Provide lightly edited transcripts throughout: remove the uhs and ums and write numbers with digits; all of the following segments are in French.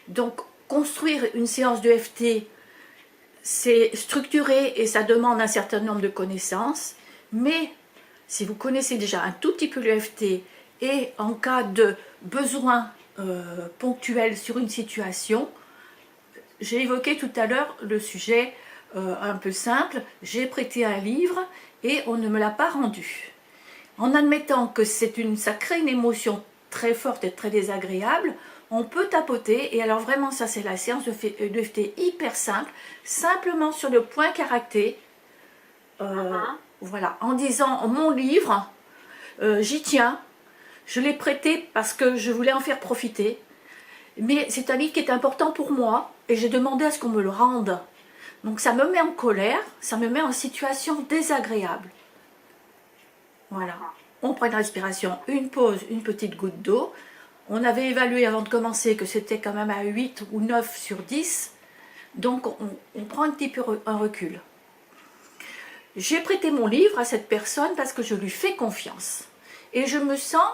Donc, construire une séance de FT, c'est structuré et ça demande un certain nombre de connaissances. Mais si vous connaissez déjà un tout petit peu le FT et en cas de besoin ponctuel sur une situation, j'ai évoqué tout à l'heure le sujet un peu simple, j'ai prêté un livre et on ne me l'a pas rendu. En admettant que ça crée une émotion très forte et très désagréable, on peut tapoter, et alors vraiment ça c'est la séance de FT hyper simple, simplement sur le point caractère, voilà, en disant mon livre, j'y tiens, je l'ai prêté parce que je voulais en faire profiter, mais c'est un livre qui est important pour moi et j'ai demandé à ce qu'on me le rende. Donc ça me met en colère, ça me met en situation désagréable. Voilà, on prend une respiration, une pause, une petite goutte d'eau. On avait évalué avant de commencer que c'était quand même à 8 ou 9 sur 10. Donc on prend un petit peu un recul. J'ai prêté mon livre à cette personne parce que je lui fais confiance. Et je me sens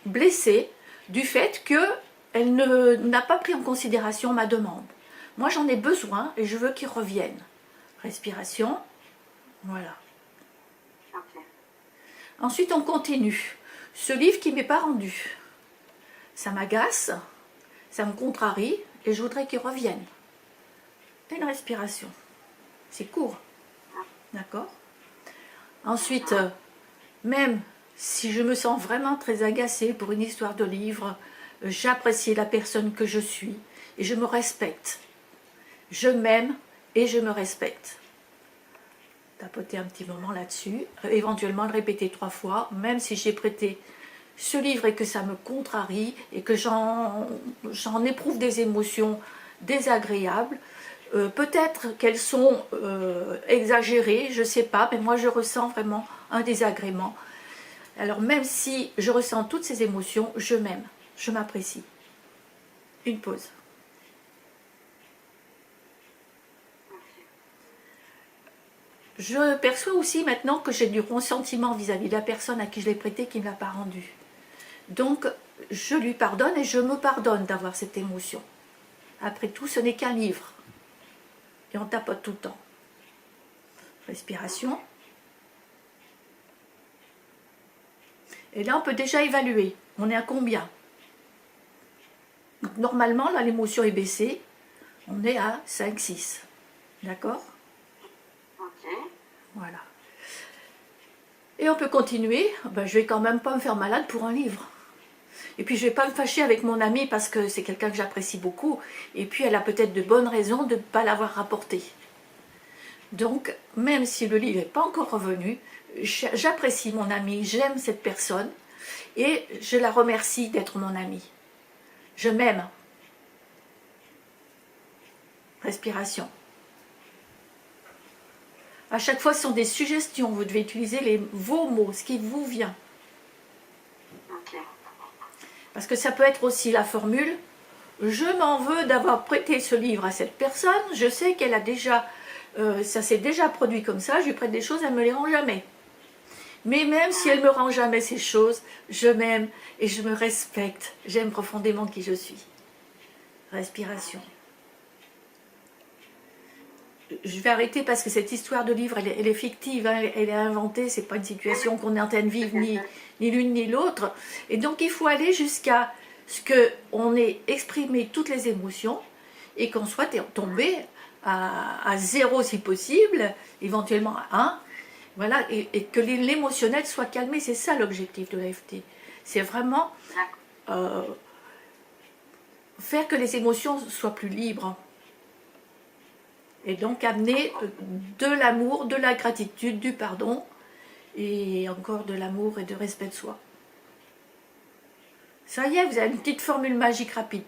blessée du fait qu'elle n'a pas pris en considération ma demande. Moi j'en ai besoin et je veux qu'il revienne. Respiration, voilà. Ensuite on continue. Ce livre qui ne m'est pas rendu, ça m'agace, ça me contrarie et je voudrais qu'il revienne. Une respiration. C'est court. D'accord? Ensuite, même si je me sens vraiment très agacée pour une histoire de livre, j'apprécie la personne que je suis et je me respecte. Je m'aime et je me respecte. Tapoter un petit moment là-dessus, éventuellement le répéter 3 fois, même si j'ai prêté ce livre et que ça me contrarie et que j'en éprouve des émotions désagréables. Peut-être qu'elles sont exagérées, je ne sais pas, mais moi je ressens vraiment un désagrément. Alors même si je ressens toutes ces émotions, je m'aime, je m'apprécie. Une pause. Je perçois aussi maintenant que j'ai du ressentiment vis-à-vis de la personne à qui je l'ai prêté qui ne l'a pas rendu. Donc je lui pardonne et je me pardonne d'avoir cette émotion. Après tout, ce n'est qu'un livre. Et on tapote tout le temps. Respiration. Et là, on peut déjà évaluer. On est à combien? Donc, normalement, là, l'émotion est baissée. On est à 5, 6. D'accord? Ok. Voilà. Et on peut continuer. Ben, je vais quand même pas me faire malade pour un livre. Et puis, je ne vais pas me fâcher avec mon amie parce que c'est quelqu'un que j'apprécie beaucoup. Et puis, elle a peut-être de bonnes raisons de ne pas l'avoir rapporté. Donc, même si le livre n'est pas encore revenu, j'apprécie mon amie, j'aime cette personne et je la remercie d'être mon amie. Je m'aime. Respiration. À chaque fois, ce sont des suggestions. Vous devez utiliser vos mots, ce qui vous vient. Parce que ça peut être aussi la formule « Je m'en veux d'avoir prêté ce livre à cette personne, je sais qu'elle a déjà... ça s'est déjà produit comme ça, je lui prête des choses, elle ne me les rend jamais. Mais même si elle ne me rend jamais ces choses, je m'aime et je me respecte. J'aime profondément qui je suis. » Respiration. Je vais arrêter parce que cette histoire de livre, elle est fictive, hein, elle est inventée, c'est pas une situation qu'on est en train de vivre, ni l'une ni l'autre. Et donc il faut aller jusqu'à ce qu'on ait exprimé toutes les émotions et qu'on soit tombé à 0 si possible, éventuellement à 1, voilà, et que l'émotionnel soit calmé. C'est ça l'objectif de l'AFT. C'est vraiment faire que les émotions soient plus libres. Et donc amener de l'amour, de la gratitude, du pardon, et encore de l'amour et de respect de soi. Ça y est, vous avez une petite formule magique rapide.